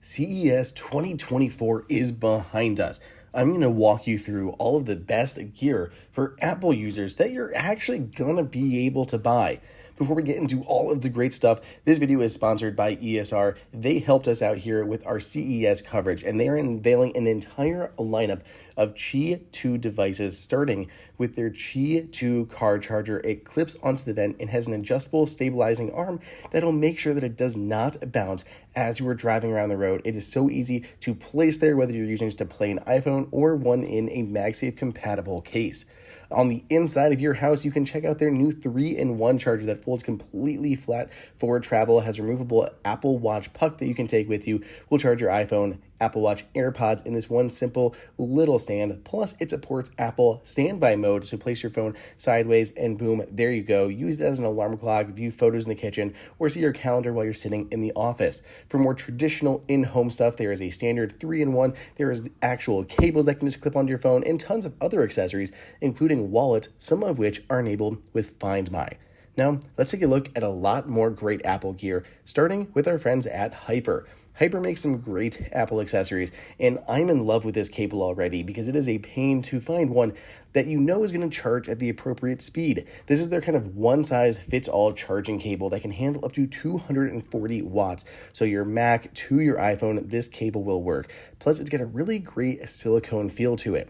CES 2024 is behind us. I'm going to walk you through all of the best gear for Apple users that you're actually going to be able to buy. Before we get into all of the great stuff, this video is sponsored by ESR. They helped us out here with our CES coverage, and they are unveiling an entire lineup of Qi 2 devices, starting with their Qi 2 car charger. It clips onto the vent and has an adjustable stabilizing arm that'll make sure that it does not bounce as you are driving around the road. It is so easy to place there, whether you're using just a plain iPhone or one in a MagSafe compatible case. On the inside of your house, you can check out their new 3-in-1 charger that folds completely flat for travel, has removable Apple Watch puck that you can take with you, will charge your iPhone, Apple Watch, AirPods in this one simple little stand. Plus, it supports Apple standby mode, so place your phone sideways and boom, there you go. Use it as an alarm clock, view photos in the kitchen, or see your calendar while you're sitting in the office. For more traditional in-home stuff, there is a standard 3-in-1. There is actual cables that can just clip onto your phone and tons of other accessories, including wallets, some of which are enabled with Find My. Now, let's take a look at a lot more great Apple gear, starting with our friends at Hyper. Hyper makes some great Apple accessories, and I'm in love with this cable already because it is a pain to find one that you know is going to charge at the appropriate speed. This is their kind of one-size-fits-all charging cable that can handle up to 240 watts. So your Mac to your iPhone, this cable will work. Plus, it's got a really great silicone feel to it.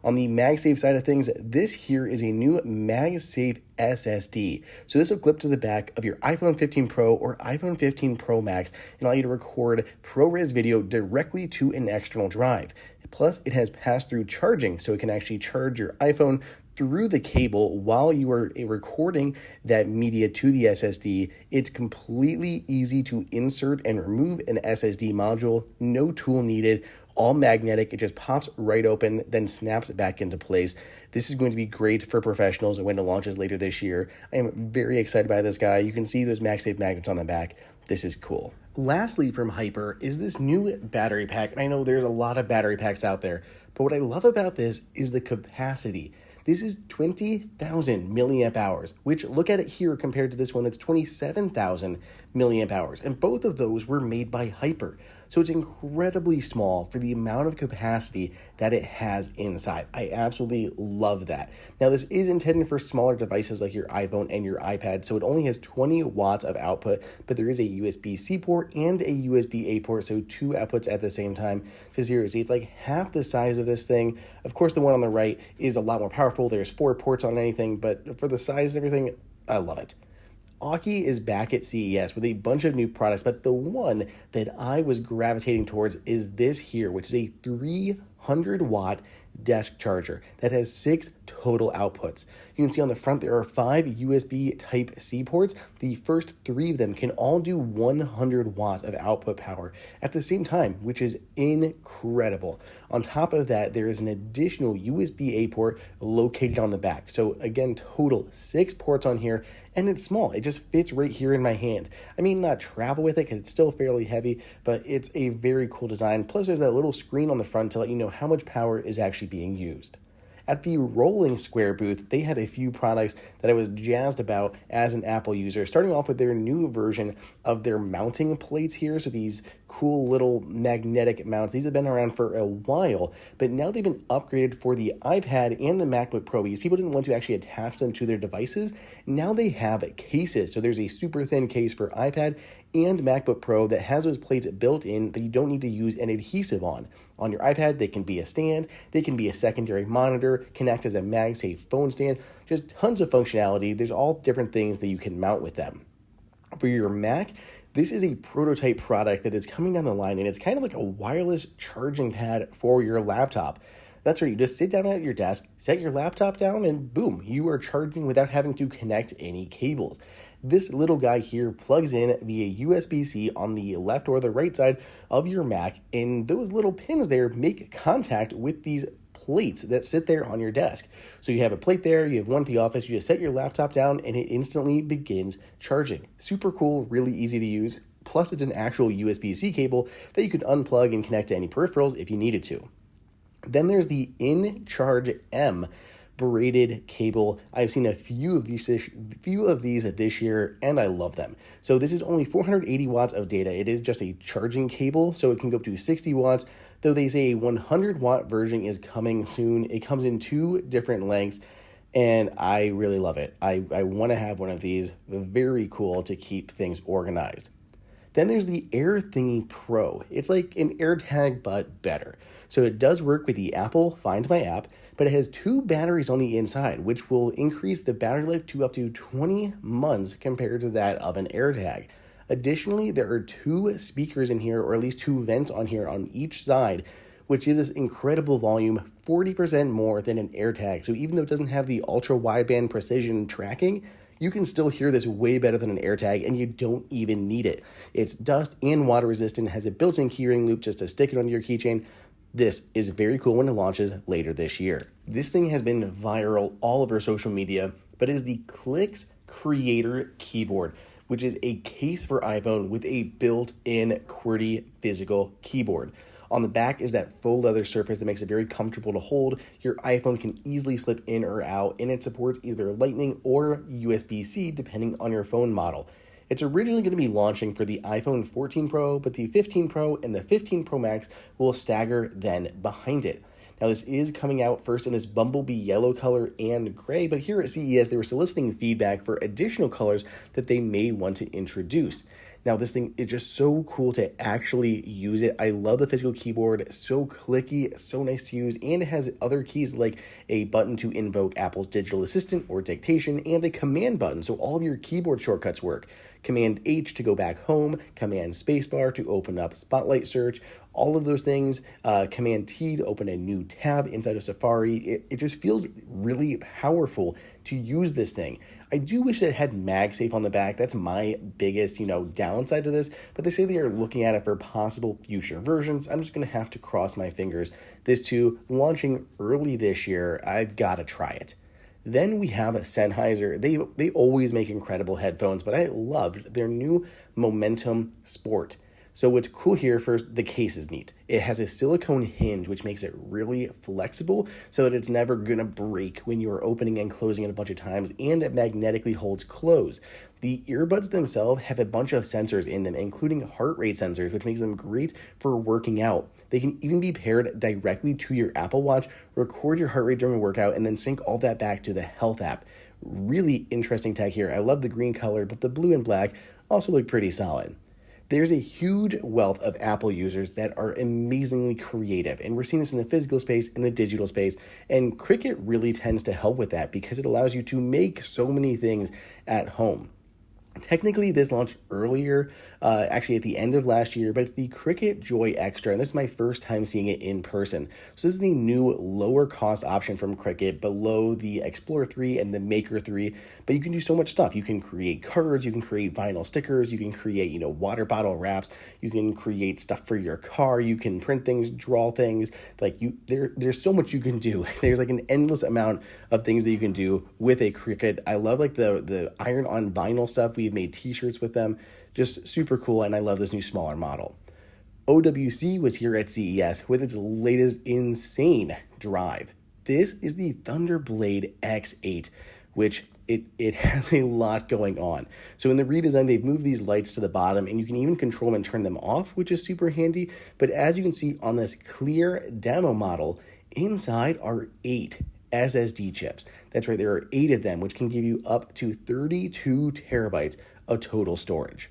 On the MagSafe side of things, this here is a new MagSafe SSD. So this will clip to the back of your iPhone 15 Pro or iPhone 15 Pro Max and allow you to record ProRes video directly to an external drive. Plus, it has pass-through charging, so it can actually charge your iPhone through the cable while you are recording that media to the SSD. It's completely easy to insert and remove an SSD module, no tool needed, all magnetic. It just pops right open, then snaps back into place. This is going to be great for professionals when it launches later this year. I am very excited by this guy. You can see those MagSafe magnets on the back. This is cool. Lastly, from Hyper is this new battery pack. And I know there's a lot of battery packs out there, but what I love about this is the capacity. This is 20,000 milliamp hours, which look at it here compared to this one, it's 27,000 milliamp hours. And both of those were made by Hyper. So it's incredibly small for the amount of capacity that it has inside. I absolutely love that. Now, this is intended for smaller devices like your iPhone and your iPad, so it only has 20 watts of output, but there is a USB-C port and a USB-A port, so two outputs at the same time. Because here, see, it's like half the size of this thing. Of course, the one on the right is a lot more powerful. There's 4 ports on anything, but for the size and everything, I love it. Aukey is back at CES with a bunch of new products, but the one that I was gravitating towards is this here, which is a 300-watt desk charger that has 6 total outputs. You can see on the front there are 5 USB Type-C ports. The first 3 of them can all do 100 watts of output power at the same time, which is incredible. On top of that, there is an additional USB-A port located on the back. So again, total 6 ports on here, and it's small. It just fits right here in my hand. I mean, not travel with it because it's still fairly heavy, but it's a very cool design. Plus, there's that little screen on the front to let you know how much power is actually being used. At the Rolling Square booth, they had a few products that I was jazzed about as an Apple user, starting off with their new version of their mounting plates here. So these cool little magnetic mounts. These have been around for a while, but now they've been upgraded for the iPad and the MacBook Pro because people didn't want to actually attach them to their devices. Now they have cases. So there's a super thin case for iPad and MacBook Pro that has those plates built in that you don't need to use an adhesive on. On your iPad, they can be a stand, they can be a secondary monitor, connect as a MagSafe phone stand, just tons of functionality. There's all different things that you can mount with them. For your Mac, this is a prototype product that is coming down the line, and it's kind of like a wireless charging pad for your laptop. That's right, you just sit down at your desk, set your laptop down, and boom, you are charging without having to connect any cables. This little guy here plugs in via USB-C on the left or the right side of your Mac, and those little pins there make contact with these plates that sit there on your desk. So you have a plate there, you have one at the office, you just set your laptop down, and it instantly begins charging. Super cool, really easy to use. Plus, it's an actual USB-C cable that you could unplug and connect to any peripherals if you needed to. Then there's the InCharge M braided cable. I've seen a few of these this year, and I love them. So this is only 480 watts of data. It is just a charging cable, so it can go up to 60 watts, though they say a 100-watt version is coming soon. It comes in 2 different lengths, and I really love it. I want to have one of these. Very cool to keep things organized. Then there's the AirThingy Pro. It's like an AirTag, but better. So it does work with the Apple Find My app, but it has 2 batteries on the inside, which will increase the battery life to up to 20 months compared to that of an AirTag. Additionally, there are 2 speakers in here, or at least 2 vents on here on each side, which gives us incredible volume, 40% more than an AirTag. So even though it doesn't have the ultra wideband precision tracking, you can still hear this way better than an AirTag, and you don't even need it. It's dust and water resistant, has a built-in keyring loop just to stick it onto your keychain. This is very cool when it launches later this year. This thing has been viral all over social media, but it is the Clicks Creator Keyboard, which is a case for iPhone with a built-in QWERTY physical keyboard. On the back is that faux leather surface that makes it very comfortable to hold. Your iPhone can easily slip in or out, and it supports either Lightning or USB-C depending on your phone model. It's originally going to be launching for the iPhone 14 Pro, but the 15 Pro and the 15 Pro Max will stagger then behind it. Now, this is coming out first in this bumblebee yellow color and gray, but here at CES, they were soliciting feedback for additional colors that they may want to introduce. Now, this thing is just so cool to actually use it. I love the physical keyboard, so clicky, so nice to use, and it has other keys like a button to invoke Apple's digital assistant or dictation, and a command button, so all of your keyboard shortcuts work. Command H to go back home, Command Spacebar to open up Spotlight search, all of those things, Command T to open a new tab inside of Safari. It just feels really powerful to use this thing. I do wish that it had MagSafe on the back. That's my biggest, downside to this, but they say they are looking at it for possible future versions. I'm just going to have to cross my fingers. This too, launching early this year, I've got to try it. Then we have Sennheiser. They always make incredible headphones, but I loved their new Momentum Sport. So what's cool here, first, the case is neat. It has a silicone hinge, which makes it really flexible so that it's never going to break when you are opening and closing it a bunch of times, and it magnetically holds closed. The earbuds themselves have a bunch of sensors in them, including heart rate sensors, which makes them great for working out. They can even be paired directly to your Apple Watch, record your heart rate during a workout, and then sync all that back to the Health app. Really interesting tech here. I love the green color, but the blue and black also look pretty solid. There's a huge wealth of Apple users that are amazingly creative, and we're seeing this in the physical space and the digital space, and Cricut really tends to help with that because it allows you to make so many things at home. Technically, this launched earlier, actually at the end of last year, but it's the Cricut Joy Extra, and this is my first time seeing it in person. So this is the new lower cost option from Cricut below the Explorer 3 and the Maker 3, but you can do so much stuff. You can create cards, you can create vinyl stickers, you can create, water bottle wraps, you can create stuff for your car, you can print things, draw things, there's so much you can do. There's like an endless amount of things that you can do with a Cricut. I love the iron-on vinyl stuff. We've made t-shirts with them, just super cool, and I love this new smaller model. OWC was here at CES with its latest insane drive. This is the Thunderblade X8, which it has a lot going on. So in the redesign, they've moved these lights to the bottom, and you can even control them and turn them off, which is super handy. But as you can see on this clear demo model, inside are 8 SSD chips. That's right, there are 8 of them, which can give you up to 32 terabytes of total storage.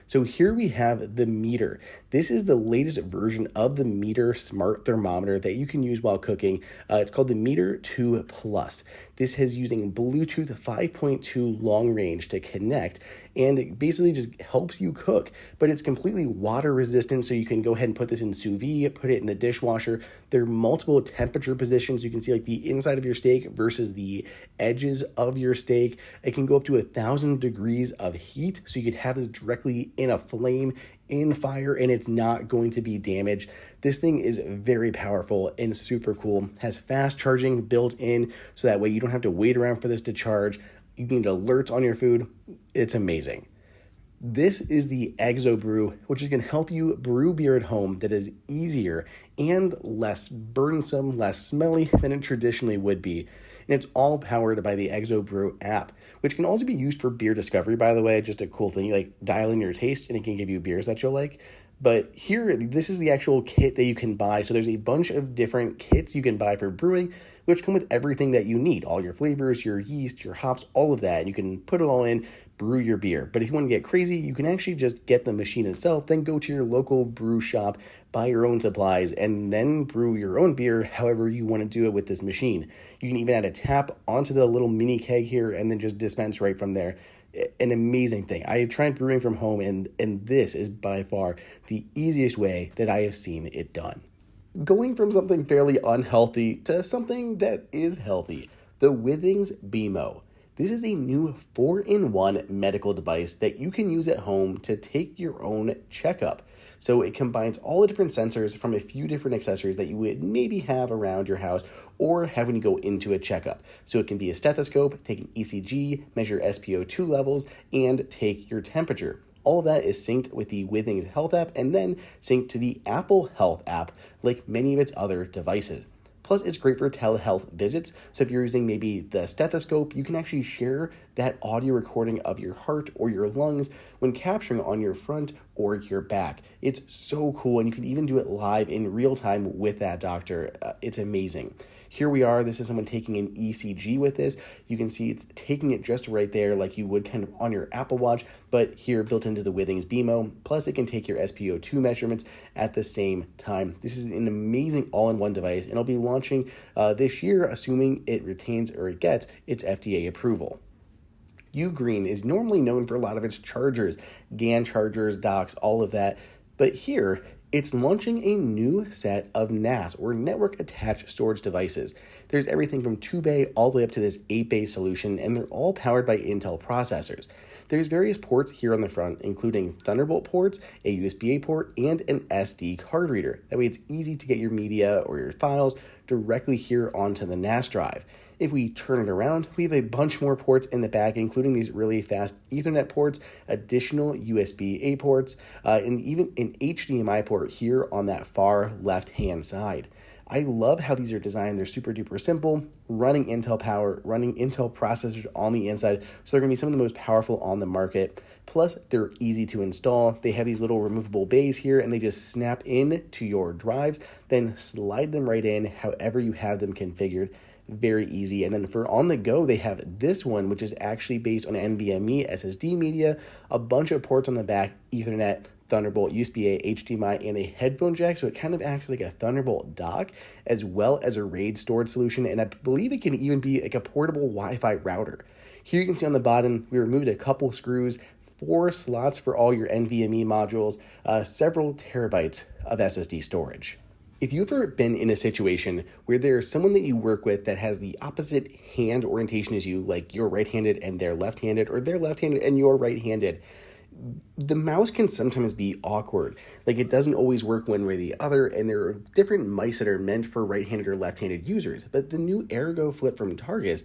So here we have the Meter. This is the latest version of the Meter smart thermometer that you can use while cooking. It's called the Meter 2 Plus. This is using Bluetooth 5.2 long range to connect, and it basically just helps you cook, but it's completely water resistant, so you can go ahead and put this in sous vide, put it in the dishwasher. There are multiple temperature positions. You can see like the inside of your steak versus the edges of your steak. It can go up to 1,000 degrees of heat, so you could have this directly in a flame, in fire, and it's not going to be damaged. This thing is very powerful and super cool. Has fast charging built in, so that way you don't have to wait around for this to charge. You need alerts on your food. It's amazing. This is the ExoBrew, which is going to help you brew beer at home that is easier and less burdensome, less smelly than it traditionally would be. and it's all powered by the ExoBrew app, which can also be used for beer discovery, by the way. Just a cool thing. You like dial in your taste and it can give you beers that you'll like. But here, this is the actual kit that you can buy. So there's a bunch of different kits you can buy for brewing, which come with everything that you need. All your flavors, your yeast, your hops, all of that. And you can put it all in, brew your beer. But if you want to get crazy, you can actually just get the machine itself, then go to your local brew shop, buy your own supplies, and then brew your own beer however you want to do it with this machine. You can even add a tap onto the little mini keg here and then just dispense right from there. An amazing thing. I have tried brewing from home, and this is by far the easiest way that I have seen it done. Going from something fairly unhealthy to something that is healthy, the Withings BeamO. This is a new 4-in-1 medical device that you can use at home to take your own checkup. So it combines all the different sensors from a few different accessories that you would maybe have around your house or have when you go into a checkup. So it can be a stethoscope, take an ECG, measure SpO2 levels, and take your temperature. All of that is synced with the Withings Health app and then synced to the Apple Health app like many of its other devices. Plus, it's great for telehealth visits. So if you're using maybe the stethoscope, you can actually share that audio recording of your heart or your lungs when capturing on your front or your back. It's so cool, and you can even do it live in real time with that doctor. It's amazing. Here we are. This is someone taking an ECG with this. You can see it's taking it just right there like you would kind of on your Apple Watch, but here built into the Withings BeamO. Plus, it can take your SpO2 measurements at the same time. This is an amazing all-in-one device, and it'll be launching this year, assuming it retains or it gets its FDA approval. Ugreen is normally known for a lot of its chargers, GAN chargers, docks, all of that, but here, it's launching a new set of NAS, or network attached storage devices. There's everything from 2-bay all the way up to this 8-bay solution, and they're all powered by Intel processors. There's various ports here on the front, including Thunderbolt ports, a USB-A port, and an SD card reader. That way it's easy to get your media or your files directly here onto the NAS drive. If we turn it around, we have a bunch more ports in the back, including these really fast Ethernet ports, additional USB-A ports, and even an HDMI port here on that far left-hand side. I love how these are designed. They're super duper simple, running Intel power, running Intel processors on the inside, so they're going to be some of the most powerful on the market. Plus, they're easy to install. They have these little removable bays here, and they just snap in to your drives, then slide them right in however you have them configured. Very easy. And then for on the go, they have this one, which is actually based on NVMe SSD media, a bunch of ports on the back, Ethernet, Thunderbolt, USB-A, HDMI, and a headphone jack. So it kind of acts like a Thunderbolt dock, as well as a RAID storage solution. And I believe it can even be like a portable Wi-Fi router. Here you can see on the bottom, we removed a couple screws, 4 slots for all your NVMe modules, several terabytes of SSD storage. If you've ever been in a situation where there's someone that you work with that has the opposite hand orientation as you, like you're right-handed and they're left-handed, or they're left-handed and you're right-handed, the mouse can sometimes be awkward. Like it doesn't always work one way or the other, and there are different mice that are meant for right-handed or left-handed users. But the new Ergo Flip from Targus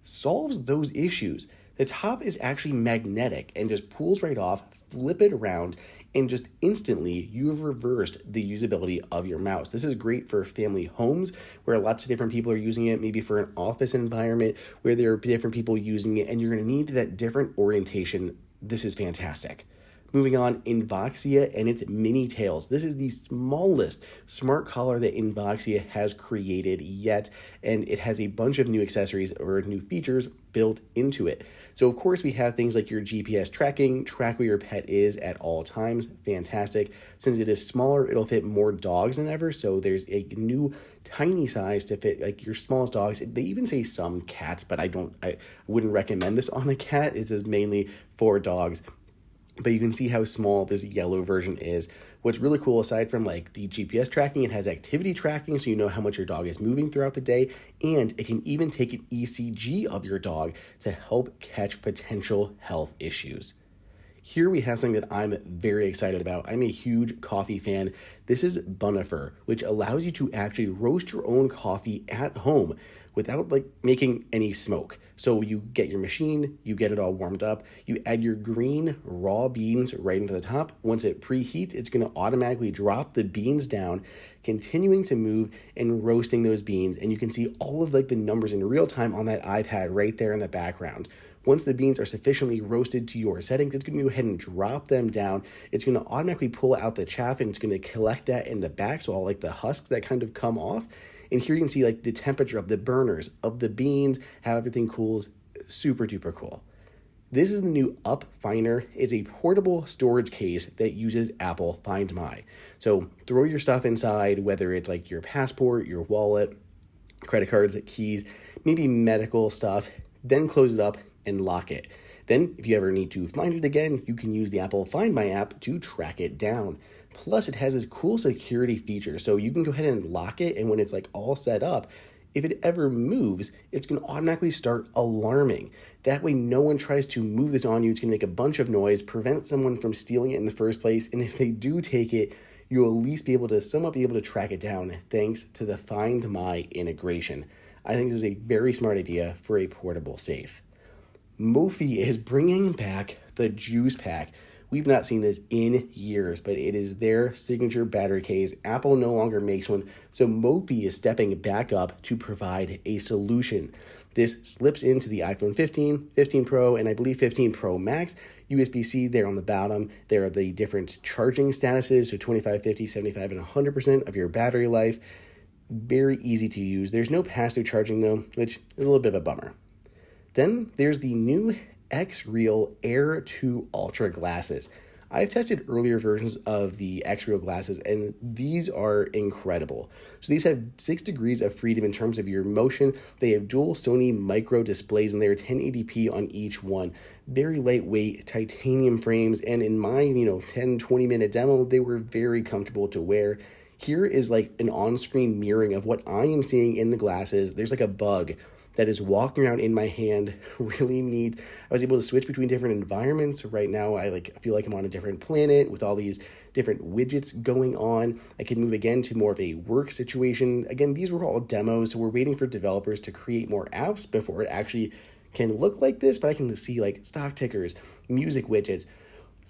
solves those issues. The top is actually magnetic and just pulls right off, flip it around, and just instantly you have reversed the usability of your mouse. This is great for family homes where lots of different people are using it, maybe for an office environment where there are different people using it, and you're going to need that different orientation. This is fantastic. Moving on, Invoxia and its Minitailz. This is the smallest smart collar that Invoxia has created yet, and it has a bunch of new accessories or new features built into it. So of course we have things like your GPS tracking, track where your pet is at all times, fantastic. Since it is smaller, it'll fit more dogs than ever, so there's a new tiny size to fit like your smallest dogs. They even say some cats, but I wouldn't recommend this on a cat. It says mainly for dogs. But you can see how small this yellow version is. What's really cool, aside from like the GPS tracking, it has activity tracking, so you know how much your dog is moving throughout the day, and it can even take an ECG of your dog to help catch potential health issues. Here we have something that I'm very excited about. I'm a huge coffee fan. This is Bunafr, which allows you to actually roast your own coffee at home without like making any smoke. So you get your machine, you get it all warmed up, you add your green raw beans right into the top. Once it preheats, it's going to automatically drop the beans down, continuing to move and roasting those beans. And you can see all of like the numbers in real time on that iPad right there in the background. Once the beans are sufficiently roasted to your settings, it's going to go ahead and drop them down. It's going to automatically pull out the chaff and it's going to collect that in the back. So all like the husks that kind of come off. And here you can see like the temperature of the burners, of the beans, how everything cools. Super duper cool. This is the new UpFiner. It's a portable storage case that uses Apple Find My. So throw your stuff inside, whether it's like your passport, your wallet, credit cards, keys, maybe medical stuff, then close it up and lock it. Then if you ever need to find it again, you can use the Apple Find My app to track it down. Plus it has this cool security feature. So you can go ahead and lock it, and when it's like all set up, if it ever moves, it's going to automatically start alarming. That way no one tries to move this on you. It's going to make a bunch of noise, prevent someone from stealing it in the first place. And if they do take it, you'll at least be able to somewhat be able to track it down thanks to the Find My integration. I think this is a very smart idea for a portable safe. Mophie is bringing back the Juice Pack. We've not seen this in years, but it is their signature battery case. Apple no longer makes one, so Mophie is stepping back up to provide a solution. This slips into the iPhone 15, 15 Pro, and I believe 15 Pro Max. USB-C there on the bottom. There are the different charging statuses, so 25, 50, 75, and 100% of your battery life. Very easy to use. There's no passive charging though, which is a little bit of a bummer. Then there's the new Xreal Air 2 Ultra glasses. I've tested earlier versions of the Xreal glasses, and these are incredible. So these have 6 degrees of freedom in terms of your motion. They have dual Sony micro displays in there, 1080p on each one. Very lightweight titanium frames, and in my 10-20 minute demo, they were very comfortable to wear. Here is like an on-screen mirroring of what I am seeing in the glasses. There's like a bug that is walking around in my hand. Really neat. I was able to switch between different environments. Right now, I feel like I'm on a different planet with all these different widgets going on. I can move again to more of a work situation. Again, these were all demos, so we're waiting for developers to create more apps before it actually can look like this, but I can see like stock tickers, music widgets,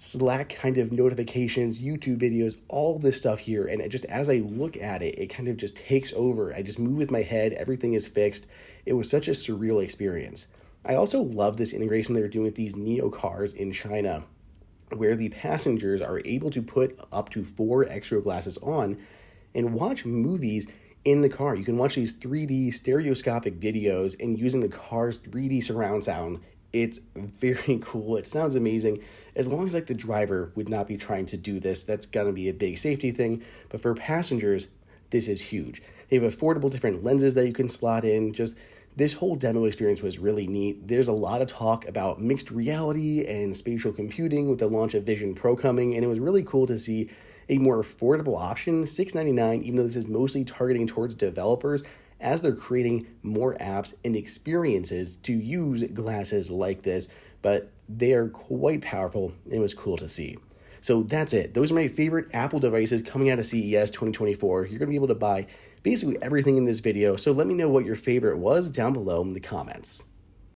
Slack kind of notifications, YouTube videos, all this stuff here. And it just, as I look at it, it kind of just takes over. I just move with my head. Everything is fixed. It was such a surreal experience. I also love this integration they're doing with these Neo cars in China, where the passengers are able to put up to 4 extra glasses on and watch movies in the car. You can watch these 3D stereoscopic videos and using the car's 3D surround sound. It's very cool. It sounds amazing. As long as like the driver would not be trying to do this, that's gonna be a big safety thing. But for passengers, this is huge. They have affordable different lenses that you can slot in. Just this whole demo experience was really neat. There's a lot of talk about mixed reality and spatial computing with the launch of Vision Pro coming, and it was really cool to see a more affordable option, $699, even though this is mostly targeting towards developers, as they're creating more apps and experiences to use glasses like this, but they are quite powerful, and it was cool to see. So that's it. Those are my favorite Apple devices coming out of CES 2024. You're going to be able to buy basically everything in this video, so let me know what your favorite was down below in the comments.